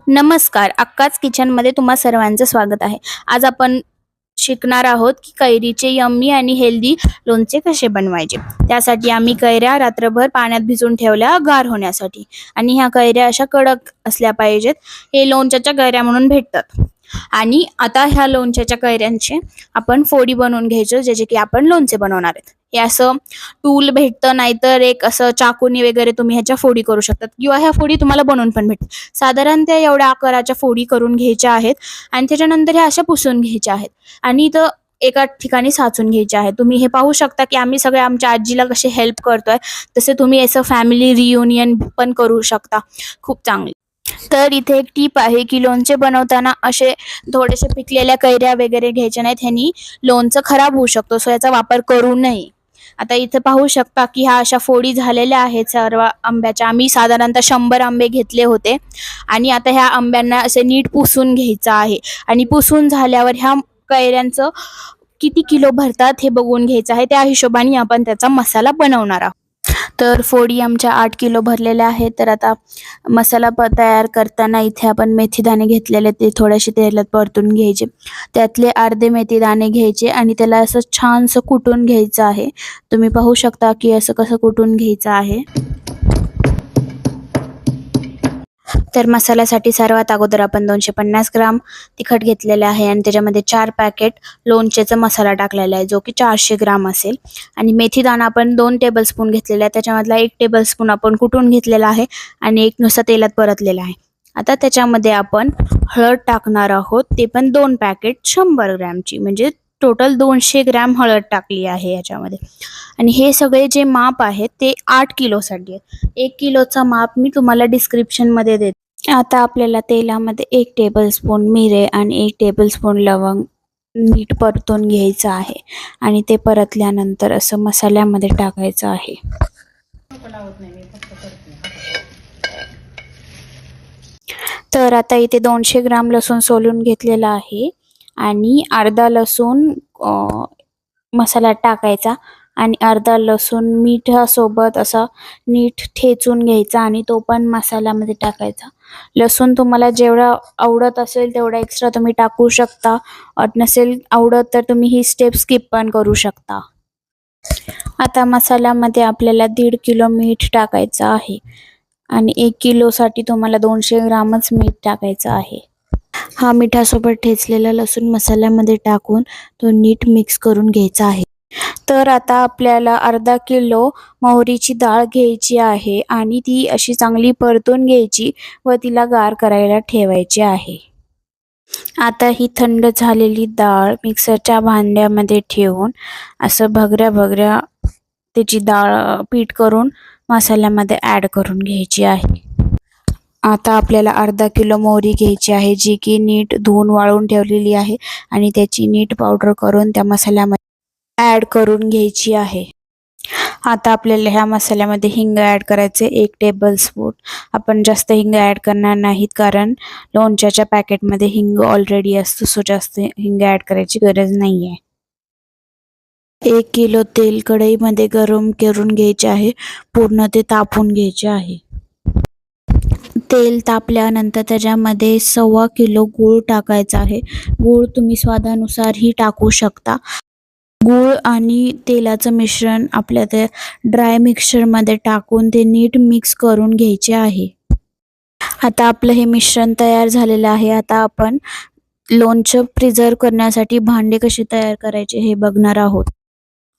नमस्कार, अक्काच किचनमध्ये तुम्हा सर्वांचं स्वागत आहे. आज आपण शिकणार आहोत की कैरीचे यम्मी आणि हेल्दी लोणचे कसे बनवायचे. त्यासाठी आम्ही कैऱ्या रात्रभर पाण्यात भिजवून ठेवल्या गार होण्यासाठी, आणि ह्या कैऱ्या अशा कडक असल्या पाहिजेत. हे लोणच्याच्या कैऱ्या म्हणून भेटतात. आणि आता ह्या लोणच्याच्या कैऱ्यांचे आपण फोडी बनवून घ्यायचो, ज्याचे की आपण लोणचे बनवणार आहेत. हे असं टूल भेटतं, नाहीतर एक असं चाकूनी वगैरे तुम्ही ह्याच्या फोडी करू शकतात, किंवा ह्या फोडी तुम्हाला बनवून पण भेटतात. साधारण त्या एवढ्या आकाराच्या फोडी करून घ्यायच्या आहेत आणि त्याच्यानंतर ह्या अशा पुसून घ्यायच्या आहेत आणि इथं एका ठिकाणी साचून घ्यायचे आहे. तुम्ही हे पाहू शकता की आम्ही सगळे आमच्या आजीला कसे हेल्प करतोय, तसे तुम्ही असं फॅमिली रियुनियन पण करू शकता. खूप चांगली. तर इथे एक टीप आहे की लोणचे बनवताना असे थोडेसे पिकलेल्या कैऱ्या वगैरे घ्यायच्या नाहीत, ह्यानी लोणचं खराब होऊ शकतो, सो याचा वापर करू नये. आता इथे पाहू शकता की ह्या अशा फोडी झालेल्या आहेत सर्व आंब्याच्या. आम्ही साधारणतः 100 आंबे घेतले होते आणि आता ह्या आंब्यांना असे नीट पुसून घ्यायचं आहे. आणि पुसून झाल्यावर ह्या कैऱ्यांचं किती किलो भरतात हे बघून घ्यायचं आहे. त्या हिशोबाने आपण त्याचा मसाला बनवणार आहोत. तर फोडी आमच्या 8 किलो भरलेल्या आहेत. तर आता मसाला तयार करताना इथे आपण मेथीदाणे घेतलेले, ते थोडेसे तेलात परतून घ्यायचे. त्यातले अर्धे मेथीदाणे घ्यायचे आणि त्याला असं छानसं कुटून घ्यायचं आहे. तुम्ही पाहू शकता की असं कसं कुटून घ्यायचं आहे. तर मसाल्यासाठी सर्वात अगोदर आपण 250 ग्राम तिखट घेतलेले आहे आणि त्याच्यामध्ये 4 पॅकेट लोणचेचा मसाला टाकलेला आहे, जो की 400 ग्राम असेल. आणि मेथी दाणा आपण 2 टेबलस्पून घेतलेला आहे, त्याच्यामधला 1 टेबलस्पून आपण कुटून घेतलेला आहे आणि एक नुसता तेलात परतलेला आहे. आता त्याच्यामध्ये आपण हळद टाकणार आहोत, ते पण 2 पॅकेट 100 ग्रॅमची, म्हणजे टोटल 200 ग्रॅम हळद टाकली आहे याच्यामध्ये. आणि हे सगळे जे माप आहेत ते 8 किलोसाठी आहे. 1 किलोचा माप मी तुम्हाला डिस्क्रिप्शनमध्ये देते. आता आपल्याला तेलामध्ये 1 टेबलस्पून मिरे आणि 1 टेबलस्पून लवंग नीट परतून घ्यायचं आहे आणि ते परतल्यानंतर असं मसाल्यामध्ये टाकायचं आहे. तर आता इथे 200 ग्राम लसूण सोलून घेतलेला आहे आणि अर्धा लसूण मसाल्यात टाकायचा आणि अर्धा लसूण मिठासोबत असा नीट ठेचून घ्यायचा आणि तो पण मसाल्यामध्ये टाकायचा. लसूण तुम्हाला जेवढा आवडत असेल तेवढा एक्स्ट्रा तुम्ही टाकू शकता. नसेल आवडत तर तुम्ही ही स्टेप स्किप पण करू शकता. आता मसाल्यामध्ये आपल्याला 1.5 किलो मीठ टाकायचं आहे आणि 1 किलोसाठी तुम्हाला 200 ग्रामच मीठ टाकायचं आहे. हा मिठासोबत ठेचलेला लसूण मसाल्यामध्ये टाकून तो नीट मिक्स करून घ्यायचा आहे. तर आता आपल्याला अर्धा किलो मोहरीची डाळ घ्यायची आहे आणि ती अशी चांगली परतून घ्यायची व तिला गार करायला ठेवायची आहे. आता ही थंड झालेली डाळ मिक्सरच्या भांड्यामध्ये ठेवून असं भगऱ्या त्याची डाळ पीठ करून मसाल्यामध्ये ॲड करून घ्यायची आहे. आता आपल्याला अर्धा किलो मोहरी घ्यायची आहे, जी की नीट धुवून वाळून ठेवलेली आहे आणि त्याची नीट पावडर करून त्या मसाल्यामध्ये ॲड करून घ्यायची आहे. आता आपल्याला ह्या मसाल्यामध्ये हिंग ॲड करायचे 1 टेबलस्पून. आपण जास्त हिंग ॲड करणार नाहीत, कारण लोणच्याच्या पॅकेटमध्ये हिंग ऑलरेडी असतो, सो जास्त हिंग ॲड करायची गरज नाही आहे. 1 किलो तेल कढईमध्ये गरम करून घ्यायचे आहे, पूर्ण ते तापून घ्यायचे आहे. तेल तापल्यानंतर त्याच्यामध्ये 1.25 किलो गूळ टाकायचा आहे. गूळ तुम्ही स्वादानुसारही टाकू शकता. गूळ आणि तेलाचं मिश्रण आपल्या त्या ड्राय मिक्सरमध्ये टाकून ते नीट मिक्स करून घ्यायचे आहे. आता आपलं हे मिश्रण तयार झालेलं आहे. आता आपण लोणचं प्रिझर्व करण्यासाठी भांडे कसे तयार करायचे हे बघणार आहोत.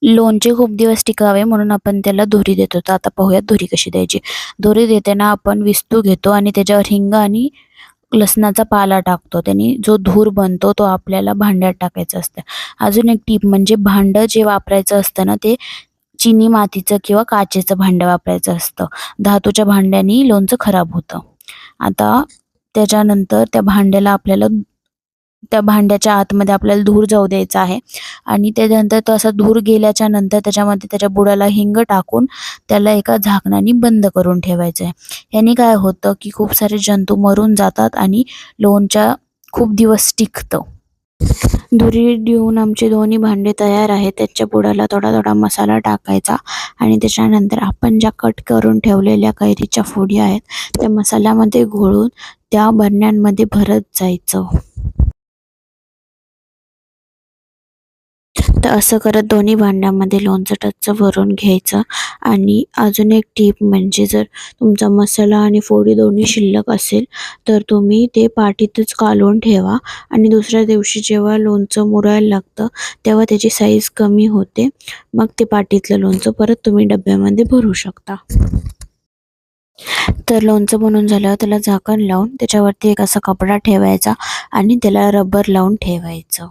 लोणचे खूप दिवस टिकावे म्हणून आपण त्याला धुरी देतो. तर आता पाहूयात धुरी कशी द्यायची. धुरी देताना आपण विस्तू घेतो आणि त्याच्यावर हिंग आणि लसणाचा पाला टाकतो. त्याने जो धूर बनतो तो आपल्याला भांड्यात टाकायचा असतं. अजून एक टीप म्हणजे भांडं जे वापरायचं असतं ना, ते चिनी मातीचं किंवा काचेचं भांडं वापरायचं असतं. धातूच्या भांड्यानी लोणचं खराब होतं. आता त्याच्यानंतर त्या भांड्याच्या आतमध्ये आपल्याला धूर जाऊ द्यायचा आहे आणि त्याच्यानंतर तो असा धूर गेल्याच्या नंतर त्याच्यामध्ये त्याच्या बुडाला हिंग टाकून त्याला एका झाकणाने बंद करून ठेवायचं आहे. याने काय होतं की खूप सारे जंतू मरून जातात आणि लोणचं खूप दिवस टिकतं. धुरी देऊन आमचे दोन्ही भांडे तयार आहेत. त्याच्या बुडाला थोडा थोडा मसाला टाकायचा आणि त्याच्यानंतर आपण ज्या कट करून ठेवलेल्या कैरीच्या फोडी आहेत त्या मसाल्यामध्ये घोळून त्या बरण्यांमध्ये भरत जायचं. तर असं करत दोन्ही भांड्यामध्ये लोणचं टच्च भरून घ्यायचं. आणि अजून एक टीप म्हणजे जर तुमचा मसाला आणि फोडी दोन्ही शिल्लक असेल तर तुम्ही ते पाटीतच कालवून ठेवा आणि दुसऱ्या दिवशी जेव्हा लोणचं मुरायला लागतं तेव्हा त्याची साईज कमी होते. मग ते पाटीतलं लोणचं परत तुम्ही डब्यामध्ये भरू शकता. तर लोणचं बनवून झाल्यावर त्याला झाकण लावून त्याच्यावरती एक असा कपडा ठेवायचा आणि त्याला रबर लावून ठेवायचं.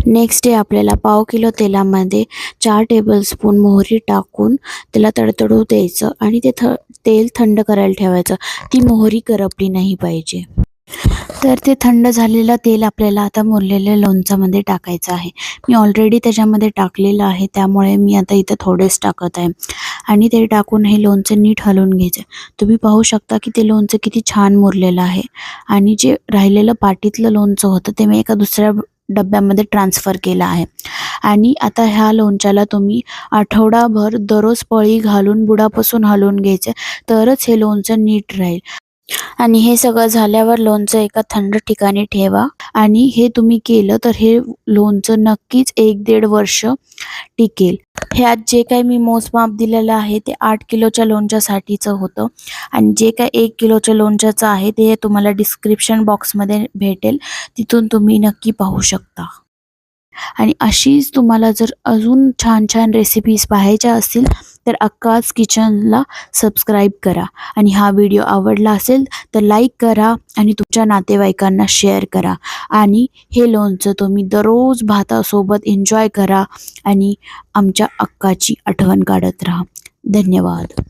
नेक्स्ट डे आपल्याला पाव किलो तेलामध्ये 4 टेबलस्पून मोहरी टाकून त्याला तडतडू द्यायचं आणि ते तेल थंड करायला ठेवायचं. ती मोहरी करपली नाही पाहिजे. तर ते थंड झालेलं तेल आपल्याला आता मुरलेल्या लोणच्यामध्ये टाकायचं आहे. मी ऑलरेडी त्याच्यामध्ये टाकलेलं आहे, त्यामुळे मी आता इथं थोडेच टाकत आहे. आणि ते टाकून हे लोणचं नीट हलवून घ्यायचं. तुम्ही पाहू शकता की ते लोणचं किती छान मुरलेलं आहे. आणि जे राहिलेलं पाटीतलं लोणचं होतं ते मी एका दुसऱ्या डब्यामध्ये ट्रान्सफर केलं आहे. आणि आता ह्या लोणच्याला तुम्ही आठवडाभर दररोज पळी घालून बुडापासून हलवून घ्यायचं, तरच हे लोणचं नीट राहील. आणि हे सगळं झाल्यावर लोणचं एका थंड ठिकाणी ठेवा. आणि हे तुम्ही केलं तर हे लोणचं नक्कीच 1-1.5 वर्ष टिकेल. ह्यात जे काही मी मोजमाप दिलेलं आहे ते 8 किलोच्या लोणच्यासाठीचं होतं. आणि जे काही 1 किलोच्या लोणच्याचं आहे ते तुम्हाला डिस्क्रिप्शन बॉक्समध्ये भेटेल, तिथून तुम्ही नक्की पाहू शकता. आणि अशीच तुम्हाला जर अजून छान छान रेसिपीज पाहायच्या असतील तर अक्काज किचनला सबस्क्राईब करा. आणि हा व्हिडिओ आवडला असेल तर लाईक करा आणि तुमच्या नातेवाईकांना शेअर करा. आणि हे लोणचं तुम्ही दररोज भातासोबत एन्जॉय करा आणि आमच्या अक्काची आठवण काढत राहा. धन्यवाद.